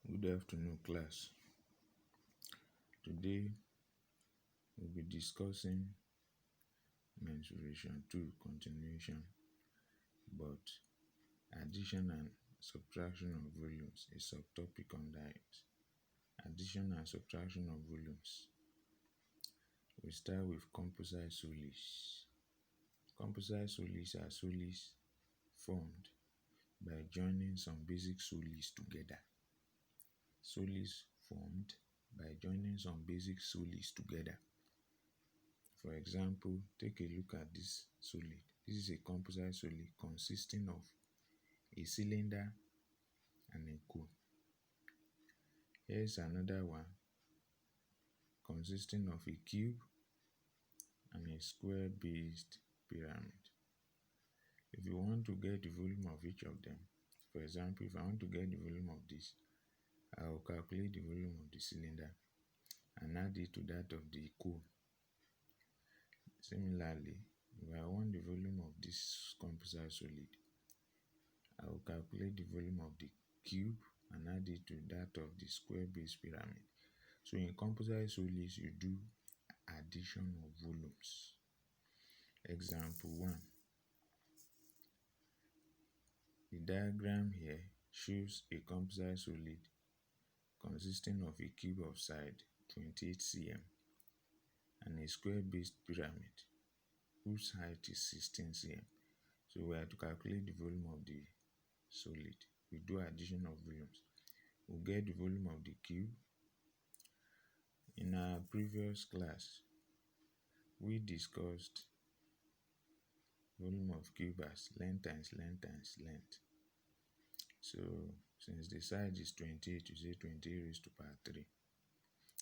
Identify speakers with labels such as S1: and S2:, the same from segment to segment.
S1: Good afternoon, class. Today we'll be discussing mensuration 2 continuation, but addition and subtraction of volumes, a subtopic under it. Addition and subtraction of volumes. We start with composite solis. Composite solis are solis formed by joining some basic solis together. Solis formed by joining some basic solis together. For example, take a look at this solid. This is a composite solid consisting of a cylinder and a cone. Here's another one consisting of a cube and a square-based pyramid. If you want to get the volume of each of them, for example, if I want to get the volume of this, I will calculate the volume of the cylinder and add it to that of the cone. Similarly, if I want the volume of this composite solid, I will calculate the volume of the cube and add it to that of the square-based pyramid. So in composite solids, you do addition of volumes. Example 1. The diagram here shows a composite solid consisting of a cube of side 28 cm and a square-based pyramid whose height is 16 cm. So we have to calculate the volume of the solid. We do addition of volumes. We get the volume of the cube. In our previous class, we discussed volume of cube as length times length times length. So since the side is 28, you say 28 raised to power 3.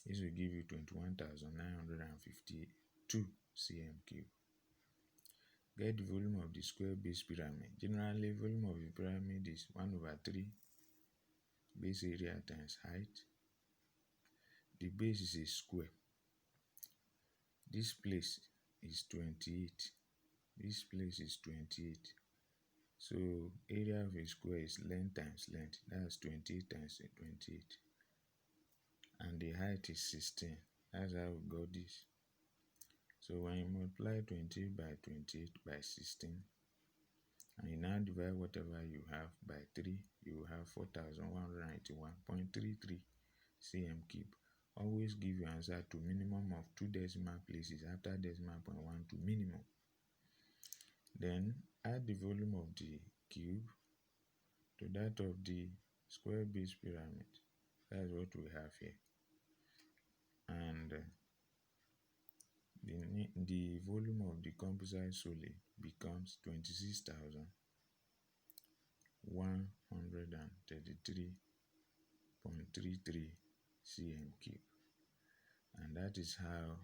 S1: This will give you 21,952 cm cube. Get the volume of the square-based pyramid. Generally, volume of the pyramid is 1/3 base area times height. The base is a square. This place is 28. This place is 28. So area of a square is length times length. That's 28 times 28. And the height is 16. That's how we got this. So when you multiply 28 by 28 by 16, and you now divide whatever you have by 3, you will have 4,181.33 cm cube. Always give your answer to minimum of 2 decimal places after decimal point 1 to minimum. Then add the volume of the cube to that of the square-based pyramid. That's what we have here. And the volume of the composite solid becomes 26,133.33 cm cube. And that is how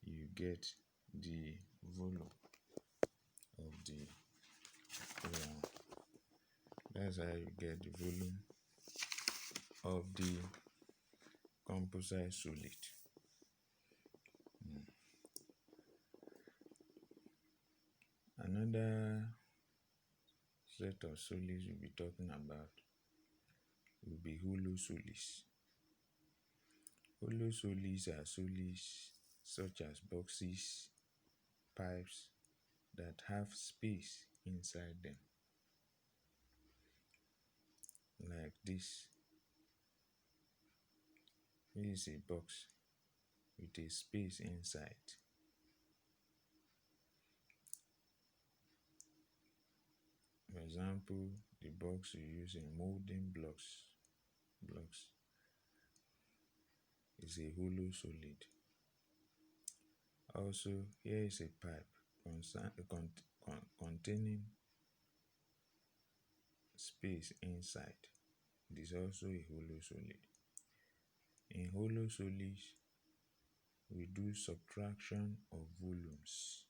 S1: you get the volume of the pyramid. That's how you get the volume of the composite solid. Another set of solids we'll be talking about will be hollow solids. Hollow solids are solids such as boxes, pipes that have space inside them, like this. This is a box with a space inside. For example, the box you use in molding blocks is a hollow solid. Also, here is a pipe containing space inside. It is also a hollow solid. In hollow solids, we do subtraction of volumes.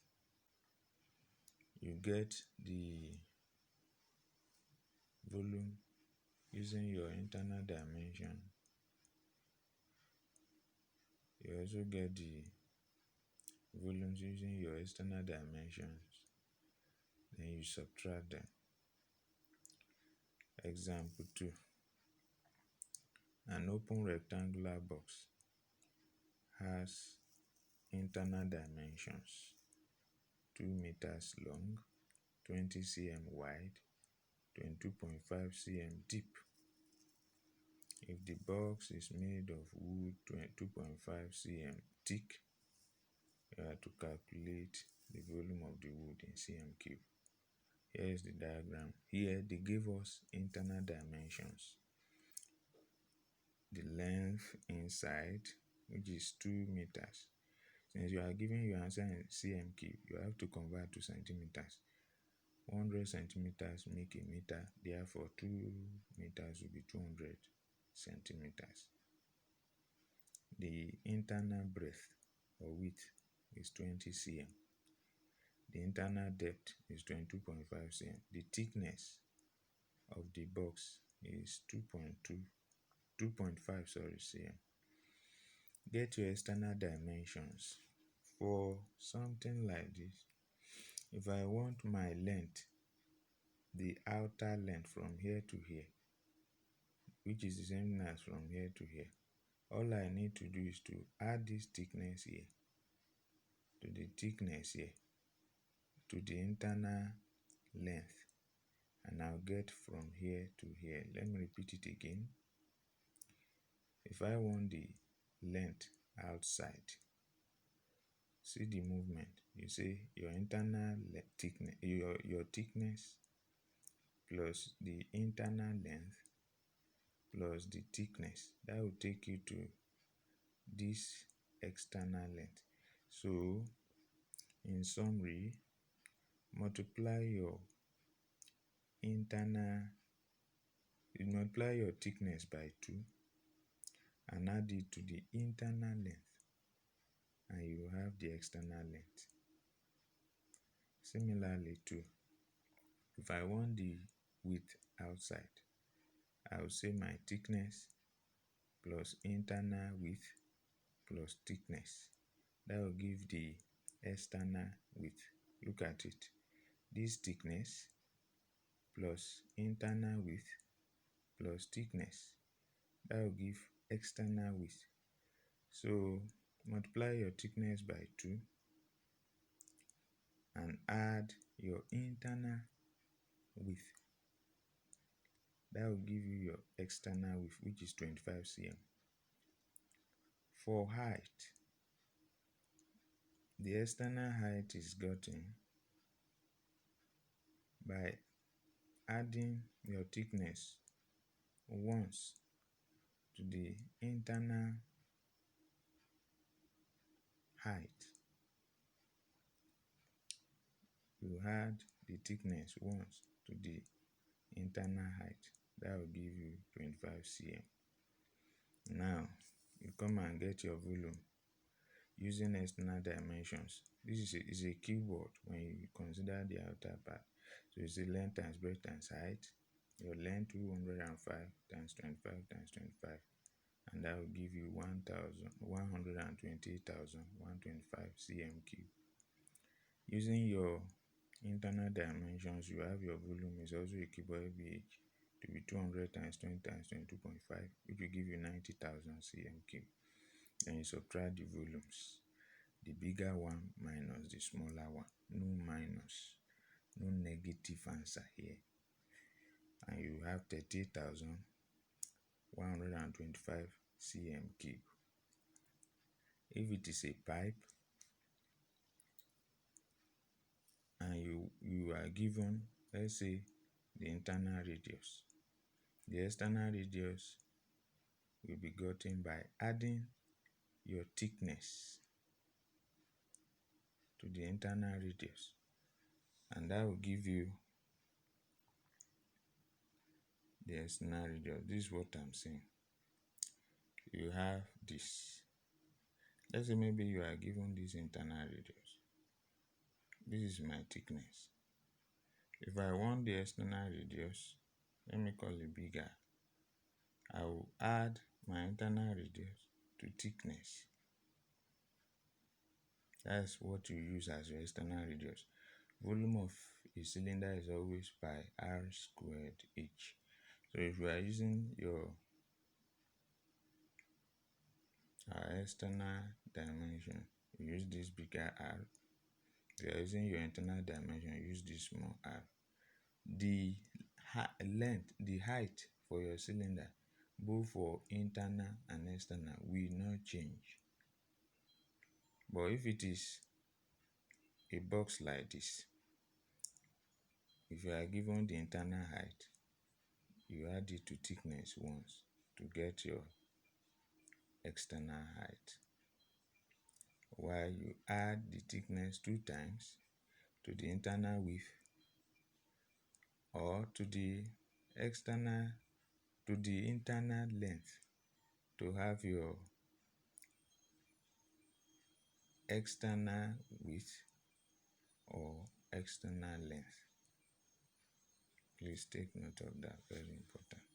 S1: You get the volume using your internal dimension. You also get the volumes using your external dimensions. Then you subtract them. Example 2. An open rectangular box has internal dimensions 2 meters long, 20 cm wide, 22.5 cm deep. If the box is made of wood 22.5 cm thick, you have to calculate the volume of the wood in cm cube. Here is the diagram. Here they give us internal dimensions. The length inside, which is 2 meters. Since you are giving your answer in cm cube, you have to convert to centimeters. 100 centimeters make a meter, therefore 2 meters will be 200 centimeters. The internal breadth or width is 20 cm. The internal depth is 22.5 cm. The thickness of the box is 2.5 cm. Get your external dimensions. For something like this, if I want my length, the outer length from here to here, which is the same as from here to here, all I need to do is to add this thickness here to the thickness here to the internal length, and I'll get from here to here. Let me repeat it again. If I want the length outside, see the movement. You say your internal thickness, your thickness plus the internal length plus the thickness. That will take you to this external length. So in summary, multiply your thickness by 2 and add it to the internal length, and you have the external length. Similarly too, if I want the width outside, I will say my thickness plus internal width plus thickness. That will give the external width. Look at it. This thickness plus internal width plus thickness, that will give external width. So multiply your thickness by 2 and add your internal width. That will give you your external width, which is 25 cm. For height, the external height is gotten by adding your thickness once to the internal height. You add the thickness once to the internal height. That will give you 25 cm. Now you come and get your volume using external dimensions. This is a keyword when you consider the outer part. So it's the length times breadth times height. Your length 205 times 25 times 25, and that will give you 128,125 cm cube. Using your internal dimensions, you have your volume is also equal BH to be 200 times 20 times 22.5, which will give you 90,000 cm cube. Then you subtract the volumes, the bigger one minus the smaller one. No minus, no negative answer here. And you have 38,125 cm cube. If it is a pipe and you are given, let's say, the internal radius, the external radius will be gotten by adding your thickness to the internal radius, and that will give you the external radius. This is what I'm saying. You have this. Let's say maybe you are given this internal radius. This is my thickness. If I want the external radius, let me call it bigger. I will add my internal radius to thickness. That's what you use as your external radius. Volume of a cylinder is always pi r squared h. So if you are using your our external dimension, you use this bigger R. If you are using your internal dimension, use this small r. The length, the height for your cylinder, both for internal and external, will not change. But if it is a box like this, if you are given the internal height, you add it to thickness once to get your external height, while you add the thickness 2 times to the internal width or to the external to the internal length to have your external width or external length. Please take note of that, very important.